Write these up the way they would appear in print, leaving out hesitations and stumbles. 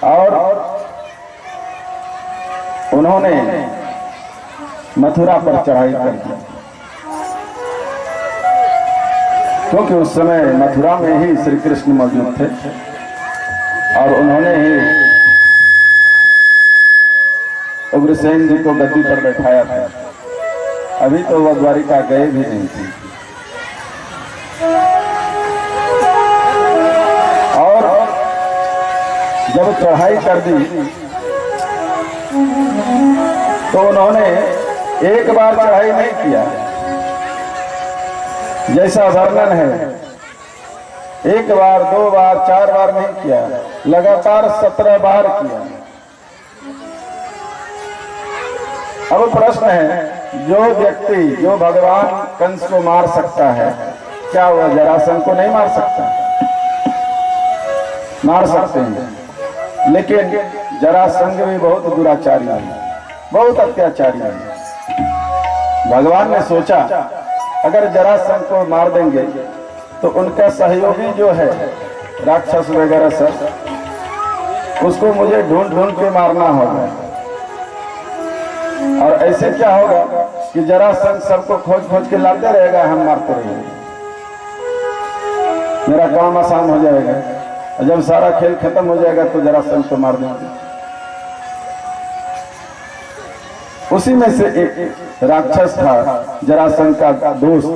और उन्होंने मथुरा पर चढ़ाई कर दी, क्योंकि उस समय मथुरा में ही श्री कृष्ण मौजूद थे और उन्होंने ही उग्रसेन जी को गद्दी पर बैठाया था। अभी तो वह द्वारिका गए भी नहीं थे। और जब चढ़ाई कर दी तो उन्होंने एक बार चढ़ाई नहीं किया, जैसा वर्णन है, एक बार, दो बार, चार बार नहीं किया, लगातार 17 बार किया। अब प्रश्न है, जो व्यक्ति, जो भगवान कंस को मार सकता है, क्या वह जरासंध को नहीं मार सकता? मार सकते हैं, लेकिन जरासंध भी बहुत दुराचारी है, बहुत अत्याचारी है। भगवान ने सोचा अगर जरासंध को मार देंगे तो उनका सहयोगी जो है राक्षस वगैरह सब, उसको मुझे ढूंढ ढूंढ के मारना होगा। और ऐसे क्या होगा कि जरासंध सबको खोज खोज के लाते रहेगा, हम मारते रहेंगे, मेरा काम आसान हो जाएगा। और जब सारा खेल खत्म हो जाएगा तो जरासंध को मार देंगे। उसी में से एक राक्षस था जरासंध का दोस्त,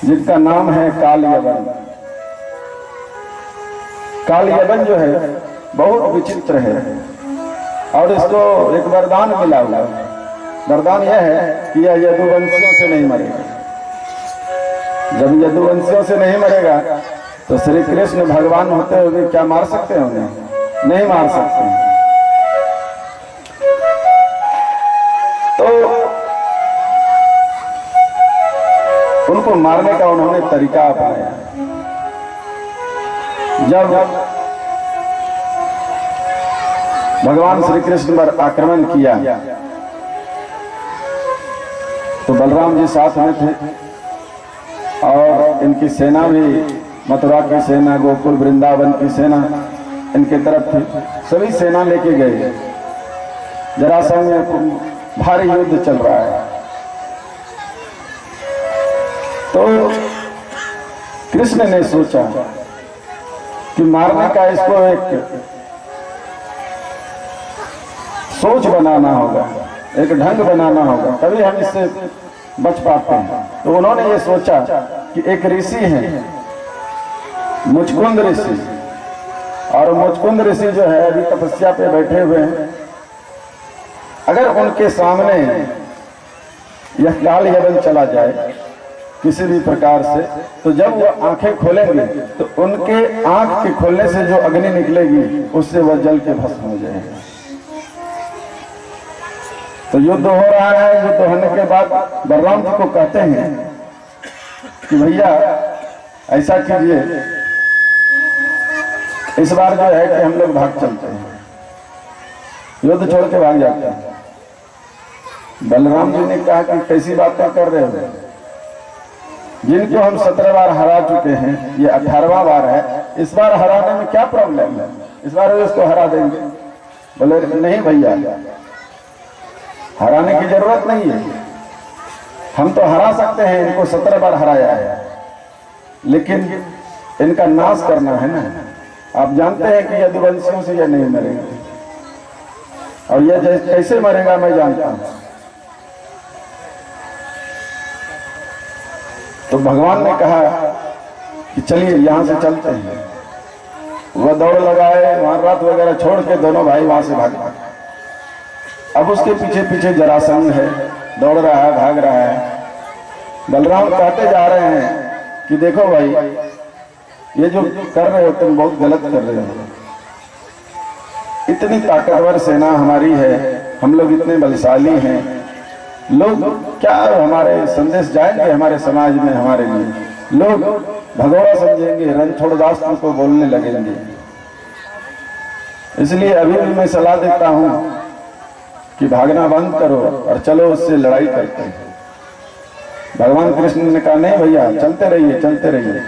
जिसका नाम है कालयवन। कालयवन जो है बहुत विचित्र है और इसको एक वरदान मिला हुआ है। वरदान यह है कि यह यदुवंशियों से नहीं मरेगा। जब यदुवंशियों से नहीं मरेगा तो श्री कृष्ण भगवान होते हुए क्या मार सकते हैं उन्हें? नहीं मार सकते। तो उनको मारने का उन्होंने तरीका अपनाया। जब भगवान श्री कृष्ण पर आक्रमण किया तो बलराम जी साथ में थे और इनकी सेना भी, मथुरा की सेना, गोकुल वृंदावन की सेना इनके तरफ थी। सभी सेना लेके गए। जरासंध में भारी युद्ध चल रहा है। तो कृष्ण ने सोचा कि मारने का इसको एक सोच बनाना होगा, एक ढंग बनाना होगा, तभी हम इससे बच पाते हैं। तो उन्होंने ये सोचा कि एक ऋषि है, मुचकुंद ऋषि, और मुचकुंद ऋषि जो है अभी तपस्या पे बैठे हुए हैं। अगर उनके सामने यह कालयवन चला जाए किसी भी प्रकार से, तो जब वो आंखें खोलेंगे तो उनके आंख के खोलने से जो अग्नि निकलेगी उससे वह जल के भस्म हो जाएगा। तो युद्ध हो रहा है। युद्ध होने के बाद बलराम जी को कहते हैं कि भैया ऐसा कीजिए, इस बार जो है कि हम लोग भाग चलते हैं, युद्ध छोड़ के भाग जाते हैं। बलराम जी ने कहा कि कैसी बातें कर रहे हो, जिनको हम 17 बार हरा चुके हैं, ये 18वां बार है, इस बार हराने में क्या प्रॉब्लम है, इस बार उसको हरा देंगे। बोले नहीं भैया, हराने की जरूरत नहीं है, हम तो हरा सकते हैं, इनको 17 बार हराया है, लेकिन इनका नाश करना है ना। आप जानते हैं कि यदुवंशियों से यह नहीं मरेगा, और यह कैसे मरेगा मैं जानता हूं। तो भगवान ने कहा कि चलिए यहां से चलते हैं। वह दौड़ लगाए, वहां रथ वगैरह छोड़ के दोनों भाई वहां से भागे। अब उसके पीछे पीछे जरासंध है, दौड़ रहा है, भाग रहा है। बलराम कहते जा रहे हैं कि देखो भाई, ये जो कर रहे हो तुम बहुत गलत कर रहे हो। इतनी ताकतवर सेना हमारी है, हम लोग इतने बलशाली हैं, लोग क्या हमारे संदेश जाएंगे हमारे समाज में, हमारे लिए लोग भगोड़ा समझेंगे, रणछोड़दास को बोलने लगेंगे। इसलिए अभी भी मैं सलाह देता हूं कि भागना बंद करो और चलो उससे लड़ाई करते हैं। भगवान कृष्ण ने कहा नहीं भैया, चलते रहिए, चलते रहिए।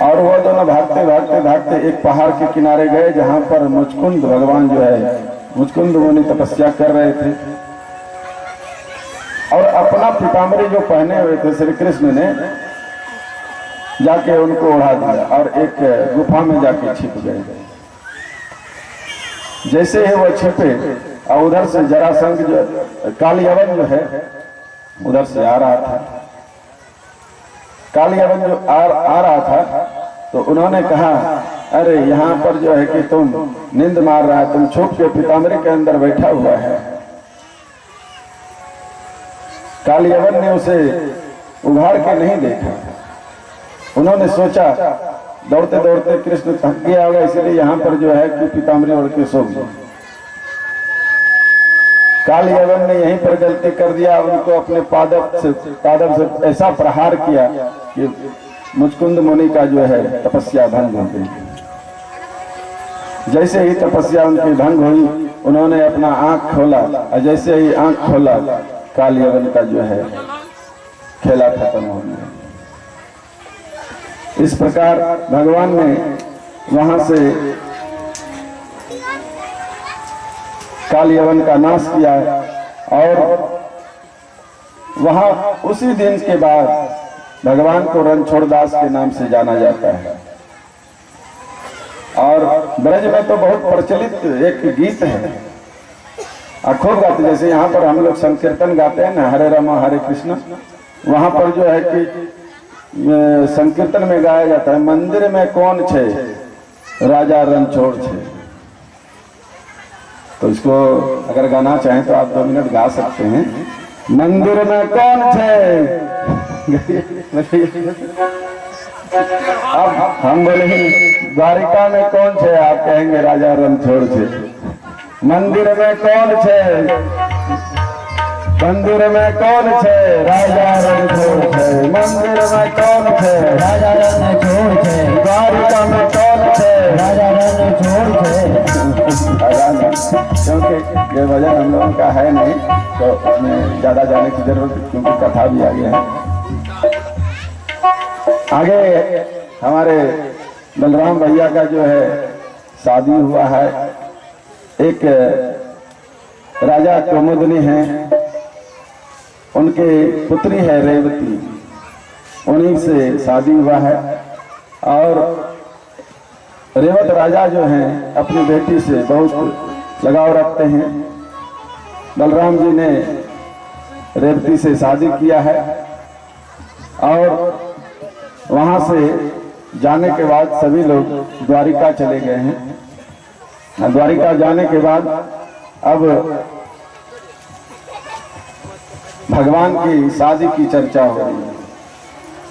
और वो दोनों भागते भागते भागते एक पहाड़ के किनारे गए जहां पर मुचकुंद भगवान जो है मुचकुंद मुनि तपस्या कर रहे थे। और अपना पीताम्बरी जो पहने हुए थे श्री कृष्ण ने जाके उनको उड़ा दिया और एक गुफा में जाके छिप गए। जैसे ही वो छिपे और उधर से जरासंध जो कालियवन जो है उधर से आ रहा था। कालियवन जो आ रहा था तो उन्होंने कहा, अरे यहाँ पर जो है कि तुम नींद मार रहा है, तुम छुप के पीताम्बरी के अंदर बैठा हुआ है। कालियवन ने उसे उघाड़ के नहीं देखा। उन्होंने सोचा दौड़ते दौड़ते कृष्ण थक गया होगा, इसलिए यहाँ पर जो है कि पीताम्बरी ओढ़ के सो गया। कालियवन ने यहीं पर गलती कर दिया, उनको अपने पादप से ऐसा प्रहार किया कि मुचकुंद मुनि का जो है तपस्या भंग हो गई। जैसे ही तपस्या उनकी भंग हुई उन्होंने अपना आंख खोला और जैसे ही आंख खोला कालियवन का जो है खेला खत्म हो गया। इस प्रकार भगवान ने वहां से कालियवन का नाश किया और वहां उसी दिन के बाद भगवान को रणछोड़दास के नाम से जाना जाता है। और ब्रज में तो बहुत प्रचलित एक गीत है और खूब गाते, जैसे यहाँ पर हम लोग संकीर्तन गाते हैं ना, हरे रामा हरे कृष्ण, वहां पर जो है कि संकीर्तन में गाया जाता है, मंदिर में कौन छे राजा रणछोड़ छे। तो इसको अगर गाना चाहें तो आप 2 मिनट गा सकते हैं। मंदिर में कौन छे, अब हम बोले द्वारिका में कौन छे, आप कहेंगे राजा रणछोड़ छे। मंदिर में कौन छे, मंदिर में कौन छे राजा रणछोड़ छे। मंदिर में कौन छे राजा रणछोड़ छे। द्वारिका में कौन छे राजा रणछोड़ छे। क्योंकि ये भजन हम लोगों का है नहीं तो उसमें ज्यादा जाने की जरूरत, क्योंकि कथा भी आगे है। आगे हमारे बलराम भैया का जो है शादी हुआ है। एक राजा कुमुदनी है, उनके पुत्री है रेवती, उन्हीं से शादी हुआ है। और रेवत राजा जो हैं अपनी बेटी से बहुत लगाव रखते हैं। बलराम जी ने रेवती से शादी किया है और वहां से जाने के बाद सभी लोग द्वारिका चले गए हैं। द्वारिका जाने के बाद अब भगवान की शादी की चर्चा हो रही है।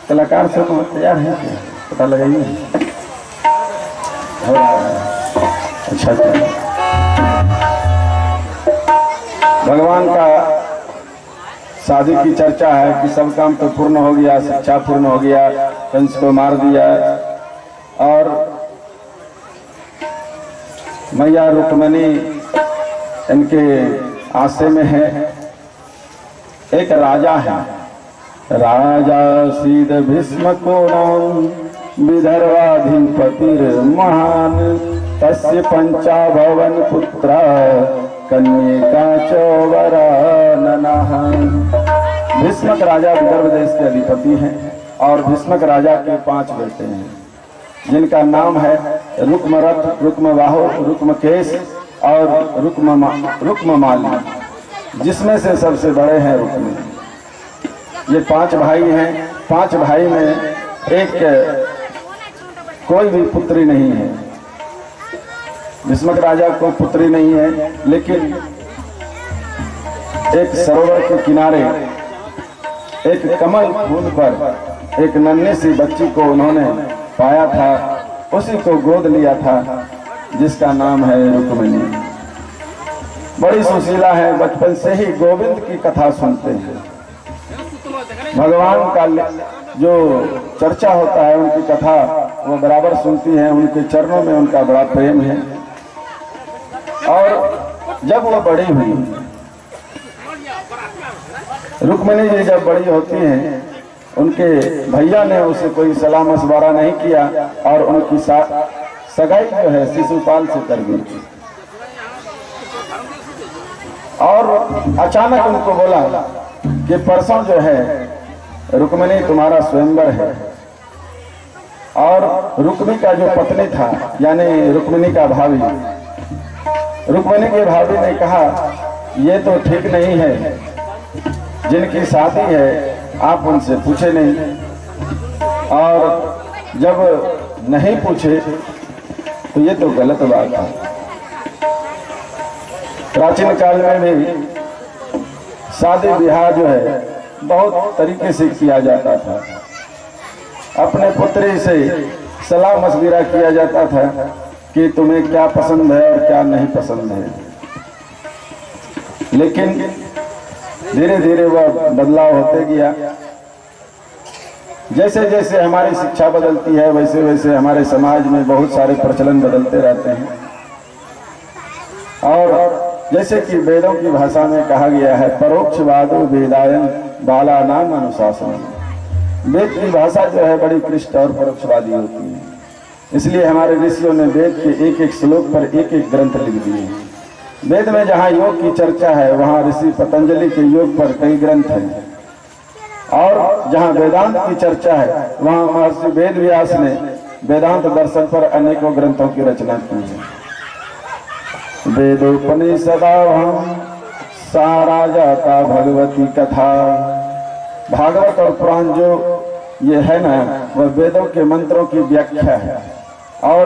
कलाकार सब तैयार हैं क्या, पता लगाइए। हो रहा है, अच्छा अच्छा। भगवान का शादी की चर्चा है कि सब काम तो पूर्ण हो गया, शिक्षा पूर्ण हो गया, कंस को मार दिया और मैया रुक्मणी इनके आश्रय में है। एक राजा है, राजा सीध भीष्म को नाम विदर्भाधिपतिर महान तस्य पंचाभवन पुत्र कन्यका चौवराननः। भीष्मक राजा विदर्भ देश के अधिपति हैं और भीष्मक राजा के 5 बेटे हैं जिनका नाम है रुक्मरथ, रुक्मबाहु, रुक्मकेश और रुक्ममाली, जिसमें से सबसे बड़े हैं रुक्म। ये 5 भाई हैं। 5 भाई में एक कोई भी पुत्री नहीं है। भीष्मक राजा को पुत्री नहीं है, लेकिन एक सरोवर के किनारे एक कमल फूल पर एक नन्ही सी बच्ची को उन्होंने पाया था, उसी को गोद लिया था, जिसका नाम है रुक्मिणी। बड़ी सुशीला है, बचपन से ही गोविंद की कथा सुनते हैं। भगवान का जो चर्चा होता है, उनकी कथा वो बराबर सुनती है। उनके चरणों में उनका बड़ा प्रेम है। और जब वो बड़ी हुई, रुक्मिणी जी जब बड़ी होती हैं उनके भैया ने उसे कोई सलाह मशवरा नहीं किया और उनकी सगाई जो है शिशुपाल से कर दी। और अचानक उनको बोला कि परसों जो है रुक्मिणी तुम्हारा स्वयंवर है। और रुक्मी का जो पत्नी था यानी रुक्मिणी का भाभी, रुक्मिणी के भाभी ने कहा ये तो ठीक नहीं है, जिनकी शादी है आप उनसे पूछे नहीं, और जब नहीं पूछे तो ये तो गलत बात है। प्राचीन काल में भी शादी ब्याह जो है बहुत तरीके से किया जाता था। अपने पुत्री से सलाह मशविरा किया जाता था कि तुम्हें क्या पसंद है और क्या नहीं पसंद है। लेकिन धीरे धीरे वह बदलाव होते गया। जैसे जैसे हमारी शिक्षा बदलती है वैसे वैसे हमारे समाज में बहुत सारे प्रचलन बदलते रहते हैं। और जैसे कि वेदों की भाषा में कहा गया है परोक्षवादो वेदायन बाला नाम अनुशासन। वेद की भाषा जो है बड़ी क्लिष्ट और परोक्षवादी होती है, इसलिए हमारे ऋषियों ने वेद के एक एक श्लोक पर एक एक ग्रंथ लिख दिए हैं। वेद में जहाँ योग की चर्चा है वहाँ ऋषि पतंजलि के योग पर कई ग्रंथ हैं, और जहाँ वेदांत की चर्चा है वहाँ महर्षि वेद व्यास ने वेदांत दर्शन पर अनेकों ग्रंथों की रचना की है। वेदोपनिषदाहं सारा जाता भगवती कथा। भागवत और पुराण जो ये है ना वह वेदों के मंत्रों की व्याख्या है, और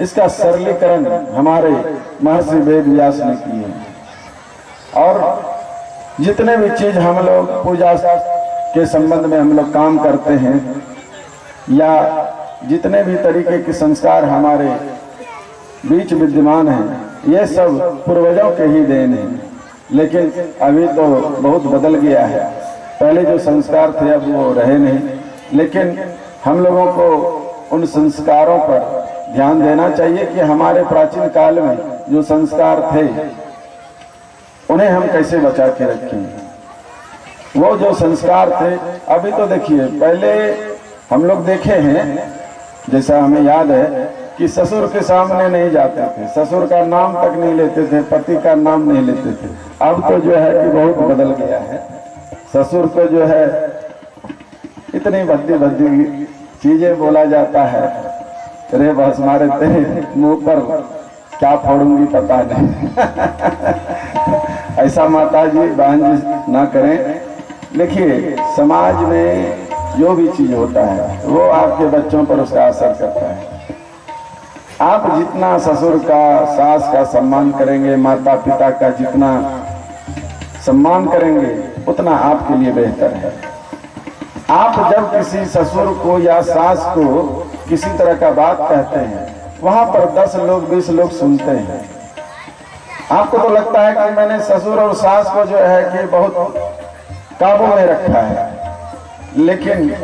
इसका सरलीकरण हमारे महर्षि वेद व्यास ने की है। और जितने भी चीज हम लोग पूजा के संबंध में हम लोग काम करते हैं या जितने भी तरीके के संस्कार हमारे बीच विद्यमान हैं ये सब पूर्वजों के ही देन है। लेकिन अभी तो बहुत बदल गया है, पहले जो संस्कार थे अब वो रहे नहीं। लेकिन हम लोगों को उन संस्कारों पर ध्यान देना चाहिए कि हमारे प्राचीन काल में जो संस्कार थे उन्हें हम कैसे बचा के रखें। वो जो संस्कार थे अभी तो देखिए, पहले हम लोग देखे हैं, जैसा हमें याद है कि ससुर के सामने नहीं जाते थे, ससुर का नाम तक नहीं लेते थे, पति का नाम नहीं लेते थे। अब तो जो है कि बहुत बदल गया है। ससुर को जो है इतनी भद्दी भद्दी चीजें बोला जाता है, अरे बस मारे तेरे मुंह पर क्या फोड़ूंगी पता नहीं। ऐसा माता जी बहन जी ना करें। देखिए समाज में जो भी चीज होता है वो आपके बच्चों पर उसका असर करता है। आप जितना ससुर का सास का सम्मान करेंगे, माता पिता का जितना सम्मान करेंगे उतना आपके लिए बेहतर है। आप जब किसी ससुर को या सास को किसी तरह का बात कहते हैं वहां पर 10 लोग 20 लोग सुनते हैं। आपको तो लगता है कि मैंने ससुर और सास को जो है कि बहुत काबू में रखा है, लेकिन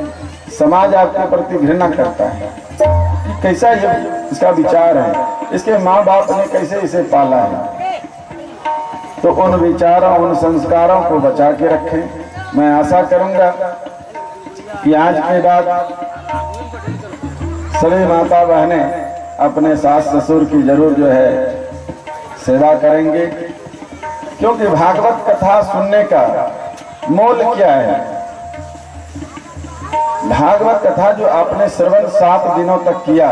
समाज आपके प्रति घृणा करता है कि कैसा ये इसका विचार है, इसके माँ बाप ने कैसे इसे पाला है। तो उन विचारों उन संस्कारों को बचा के रखें। मैं आशा करूंगा कि आज के बाद सभी माता बहनें अपने सास ससुर की जरूर जो है सेवा करेंगे, क्योंकि भागवत कथा सुनने का मोल क्या है। भागवत कथा जो आपने श्रवण 7 दिनों तक किया,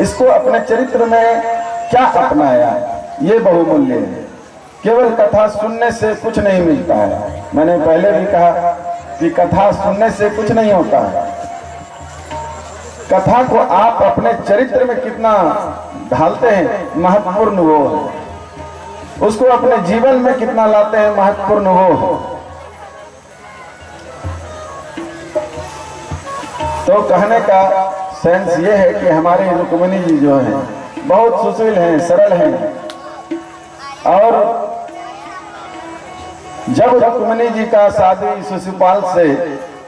इसको अपने चरित्र में क्या अपनाया, ये बहुमूल्य है। केवल कथा सुनने से कुछ नहीं मिलता है। मैंने पहले भी कहा कि कथा सुनने से कुछ नहीं होता है। कथा को आप अपने चरित्र में कितना ढालते हैं महत्वपूर्ण वो है, उसको अपने जीवन में कितना लाते हैं महत्वपूर्ण वो है। तो कहने का सेंस ये है कि हमारे रुक्मिणी जी जो हैं बहुत सुशील हैं, सरल हैं। और जब रुक्मिणी जी का शादी शिशुपाल से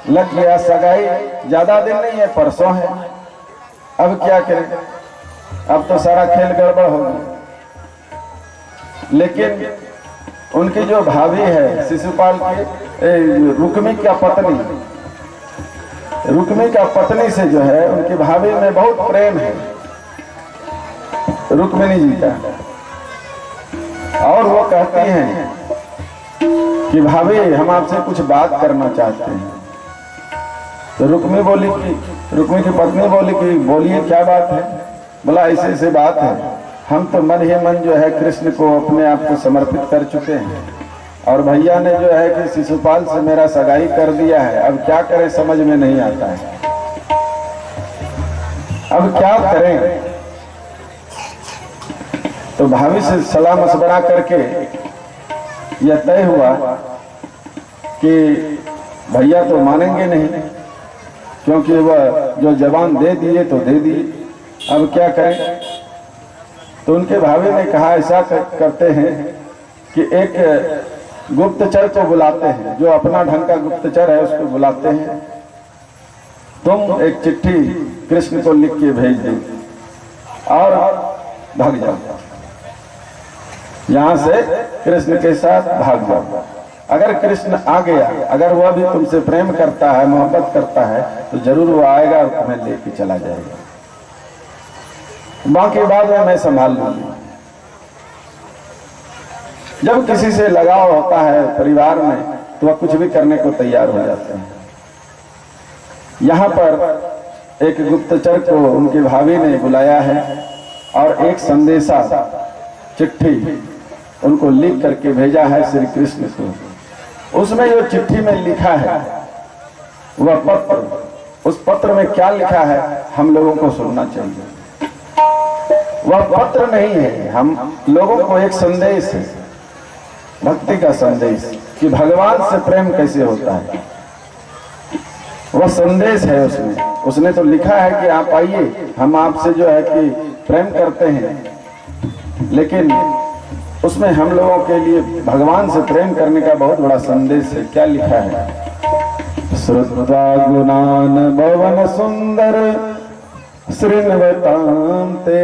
लग गया, सगाई ज्यादा दिन नहीं है, परसों है। अब क्या करें, अब तो सारा खेल गड़बड़ हो गया। लेकिन उनकी जो भाभी है शिशुपाल की, रुक्मी का पत्नी से जो है उनकी भाभी में बहुत प्रेम है रुक्मिणी जी का। और वो कहती हैं कि भाभी हम आपसे कुछ बात करना चाहते हैं। तो रुक्मी की पत्नी बोली कि बोलिए क्या बात है। बोला ऐसे ऐसे बात है, हम तो मन ही मन जो है कृष्ण को अपने आप को समर्पित कर चुके हैं और भैया ने जो है कि शिशुपाल से मेरा सगाई कर दिया है, अब क्या करें समझ में नहीं आता है, अब क्या करें। तो भाभी से सलाह मशवरा करके यह तय हुआ कि भैया तो मानेंगे नहीं, क्योंकि वह जो जवान दे दिए तो दे दिए, अब क्या करें। तो उनके भाभी ने कहा ऐसा करते हैं कि एक गुप्तचर को बुलाते हैं, जो अपना ढंग का गुप्तचर है उसको बुलाते हैं, तुम एक चिट्ठी कृष्ण को लिख के भेज दो और भाग जाओ, यहां से कृष्ण के साथ भाग जाओ। अगर कृष्ण आ गया, अगर वह भी तुमसे प्रेम करता है, मोहब्बत करता है, तो जरूर वो आएगा और तुम्हें लेके चला जाएगा, बाकी बाद में मैं संभाल लूंगी। जब किसी से लगाव होता है परिवार में तो वह कुछ भी करने को तैयार हो जाते हैं। यहाँ पर एक गुप्तचर को उनकी भाभी ने बुलाया है और एक संदेशा चिट्ठी उनको लिख करके भेजा है श्री कृष्ण को। उसमें जो चिट्ठी में लिखा है वह पत्र, उस पत्र में क्या लिखा है हम लोगों को सुनना चाहिए। वह पत्र नहीं है, हम लोगों को एक संदेश है, भक्ति का संदेश कि भगवान से प्रेम कैसे होता है, वह संदेश है उसमें। उसने तो लिखा है कि आप आइए, हम आपसे जो है कि प्रेम करते हैं, लेकिन उसमें हम लोगों के लिए भगवान से प्रेम करने का बहुत बड़ा संदेश है। क्या लिखा है? श्रुत्वा गुणान भवन सुंदर श्रृण्वतां ते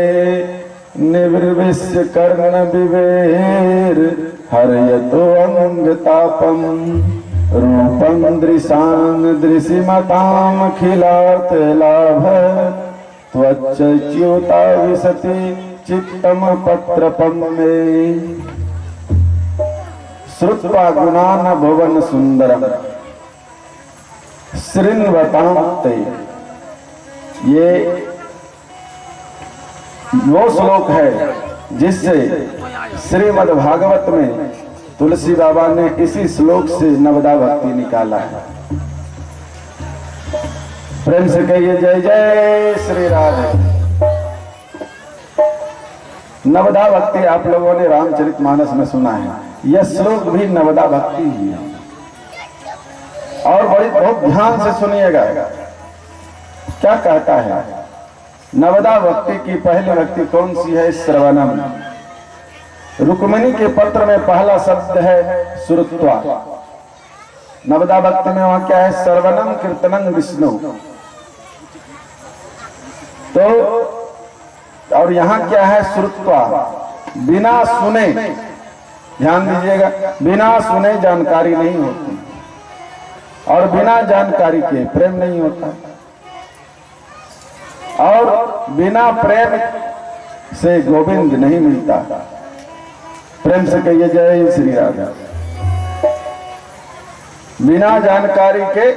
निवृविश्य कर्ण विवेर हरयतो अंगतापम रूपं दृशान दृशिमतां खिलात लाभ त्वच्च्युता विशति चित्तम पत्रपम में। श्रुत्वा गुणान भुवन सुंदरम श्रृण्वतां ते, ये वो श्लोक है जिससे श्रीमद् भागवत में तुलसी बाबा ने इसी श्लोक से नवदा भक्ति निकाला है। प्रेम से कहिए जय जय श्री राधे। नवदा भक्ति आप लोगों ने रामचरितमानस में सुना है, यह श्लोक भी नवदा भक्ति ही है। और बड़ी बहुत ध्यान से सुनिएगा क्या कहता है। नवदा भक्ति की पहली भक्ति कौन सी है? श्रवणम। रुक्मिणी के पत्र में पहला शब्द है श्रुत्वा। नवदा भक्ति में वहां क्या है? श्रवणम कीर्तनं विष्णु। तो और यहाँ क्या है? श्रुत्वा, बिना सुने, ध्यान दीजिएगा, बिना सुने जानकारी नहीं होती और बिना जानकारी के प्रेम नहीं होता और बिना प्रेम से गोविंद नहीं मिलता। प्रेम से कहिए जय श्री राधा। बिना जानकारी के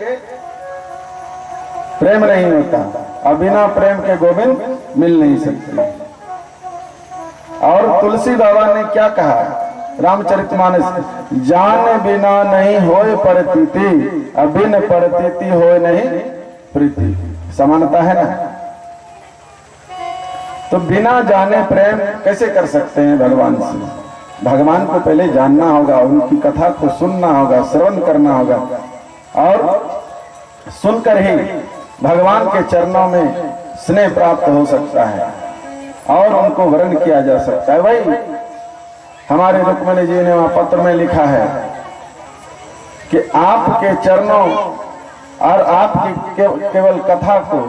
प्रेम नहीं होता और बिना प्रेम के गोविंद मिल नहीं सकते। और तुलसी बाबा ने क्या कहा रामचरितमानस? जान बिना नहीं होए परतीति, अबिन परतीति होए नहीं प्रीति। समानता है ना? तो बिना जाने प्रेम कैसे कर सकते हैं भगवान से? भगवान को पहले जानना होगा, उनकी कथा को सुनना होगा, श्रवण करना होगा और सुनकर ही भगवान के चरणों में स्नेह प्राप्त हो सकता है और उनको वर्ण किया जा सकता है। वही हमारे रुक्मिणी जी ने वहां पत्र में लिखा है कि आपके चरणों और आपकी केवल कथा को,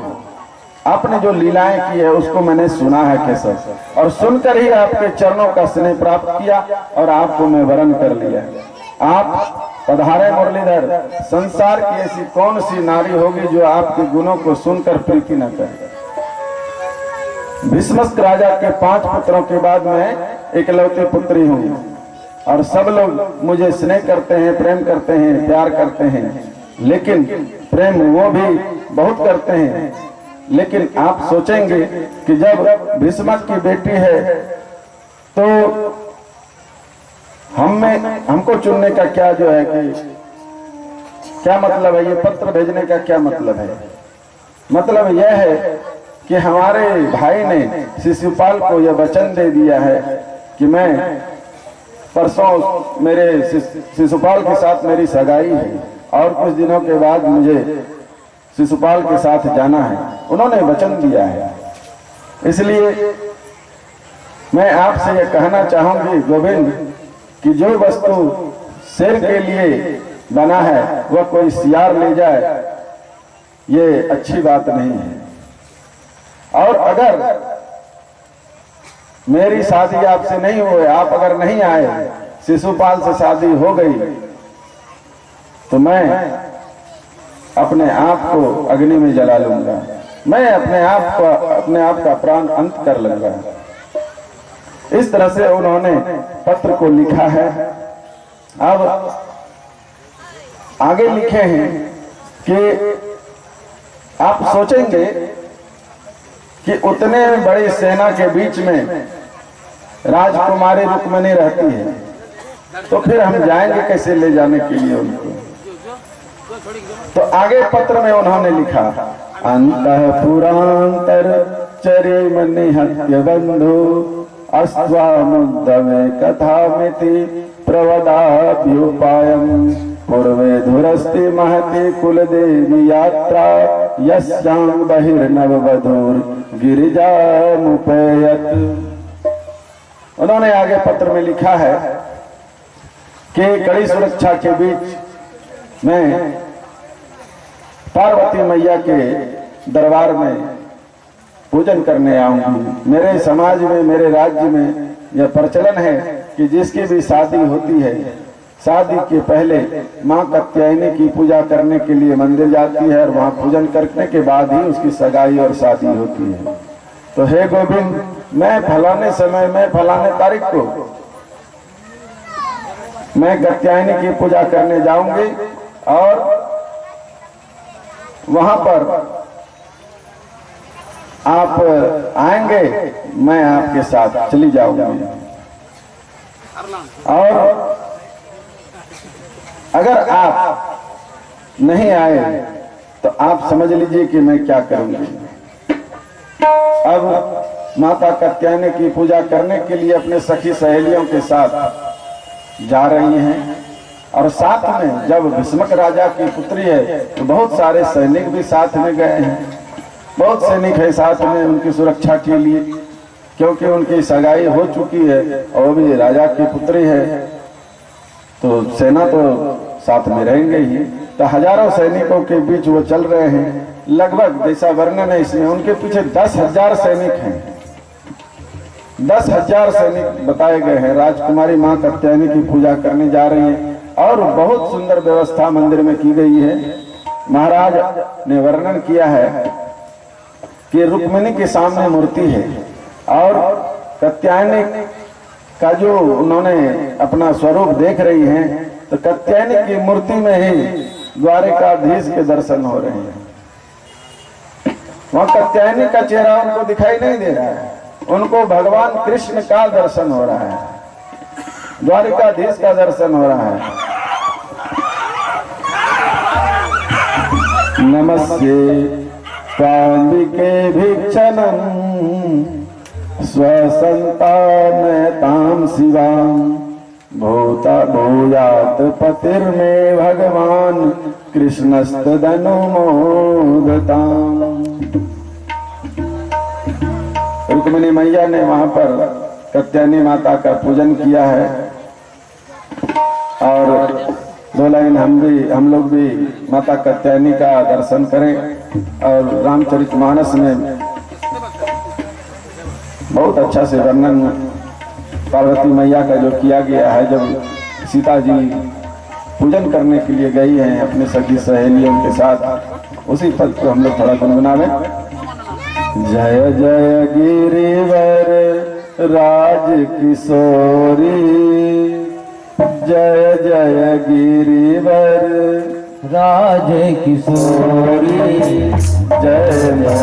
आपने जो लीलाएं की है उसको मैंने सुना है केशव, और सुनकर ही आपके चरणों का स्नेह प्राप्त किया और आपको मैं वरण कर लिया। आप पधारे मुरलीधर, संसार की ऐसी कौन सी नारी होगी जो आपके गुणों को सुनकर प्रीति न करे। भीष्मक राजा के 5 पुत्रों के बाद मैं इकलौती पुत्री हूँ और सब लोग मुझे स्नेह करते हैं, प्रेम करते हैं, प्यार करते हैं, लेकिन प्रेम वो भी बहुत करते हैं। लेकिन आप सोचेंगे कि जब भीष्मक की बेटी है तो हमको चुनने का क्या जो है कि क्या मतलब है, ये पत्र भेजने का क्या मतलब है? मतलब यह है कि हमारे भाई ने शिशुपाल को यह वचन दे दिया है कि मैं परसों मेरे शिशुपाल के साथ मेरी सगाई है और कुछ दिनों के बाद मुझे शिशुपाल के साथ जाना है। उन्होंने वचन दिया है। इसलिए मैं आपसे यह कहना चाहूंगी गोविंद कि जो वस्तु शेर के लिए बना है वह कोई सियार ले जाए, ये अच्छी बात नहीं है। और अगर मेरी शादी आपसे नहीं हुई, आप अगर नहीं आए, शिशुपाल से शादी हो गई, तो मैं अपने आप को अग्नि में जला लूंगा, मैं अपने आप का प्राण अंत कर लूंगा। इस तरह से उन्होंने पत्र को लिखा है। अब आगे लिखे हैं कि आप सोचेंगे कि उतने बड़ी सेना के बीच में राजकुमारी रुक्मिणी रहती है, तो फिर हम जाएंगे कैसे ले जाने के लिए उनको? तो आगे पत्र में उन्होंने लिखा, अंतःपुरांतर चरिम निहत्य बंधु अस्त्वामुद्दमे कथामिति प्रवदाभ्युपायम् पूर्वे धुरस्ति महति कुलदेवी यात्रा यस्यां बहिर्नववधूर गिरिजामुपेयत। उन्होंने आगे पत्र में लिखा है कि कड़ी सुरक्षा के बीच मैं पार्वती मैया के दरबार में पूजन करने आऊंगी। मेरे समाज में, मेरे राज्य में यह प्रचलन है कि जिसकी भी शादी होती है, शादी के पहले मां कात्यायनी की पूजा करने के लिए मंदिर जाती है और वहां पूजन करने के बाद ही उसकी सगाई और शादी होती है। तो हे गोविंद, मैं फलाने समय में फलाने तारीख को मैं कात्यायनी की पूजा करने जाऊंगी और वहां पर आप आएंगे, मैं आपके साथ चली जाऊंगी। और अगर आप नहीं आए तो आप समझ लीजिए कि मैं क्या करूंगी। अब माता कात्यायनी की पूजा करने के लिए अपने सखी सहेलियों के साथ जा रही हैं और साथ में जब भीष्मक राजा की पुत्री है तो बहुत सारे सैनिक भी साथ में गए हैं। बहुत सैनिक है साथ में उनकी सुरक्षा के लिए, क्योंकि उनकी सगाई हो चुकी है और वो भी राजा की पुत्री है, तो सेना तो साथ में रहेंगे ही। तो हजारों सैनिकों के बीच वो चल रहे हैं। लगभग जैसा वर्णन है इसमें, उनके पीछे 10,000 सैनिक हैं। 10,000 सैनिक बताए गए हैं। राजकुमारी मां कात्यायनी की पूजा करने जा रही है और बहुत सुंदर व्यवस्था मंदिर में की गई है। महाराज ने वर्णन किया है कि रुक्मिणी के सामने मूर्ति है और कात्यायनी का जो उन्होंने अपना स्वरूप देख रही हैं, तो कात्यायनी की मूर्ति में ही द्वारिकाधीश के दर्शन हो रहे हैं। वहां कात्यायनी का चेहरा उनको दिखाई नहीं दे रहा है, उनको भगवान कृष्ण का दर्शन हो रहा है, द्वारिकाधीश का दर्शन हो रहा है। नमस्ते स्वामिके भिक्षणं स्वसंतानतां शिवां भूता भूयात पतिर्मे भगवान कृष्णस्तदनुमोदताम्। रुक्मिणी मैया ने वहां पर कात्यायनी माता का पूजन किया है और 2 लाइन हम लोग भी माता कात्यायनी का दर्शन करें। और रामचरितमानस में बहुत अच्छा से वर्णन पार्वती मैया का जो किया गया है। जब सीता जी पूजन करने के लिए गई हैं अपने सखी सहेलियों के साथ। उसी पद को हम लोग थोड़ा गुनगुनावे। जय जय गिरिवर राज किशोरी, जय जय गिरिवर राज किशोरी, जय जय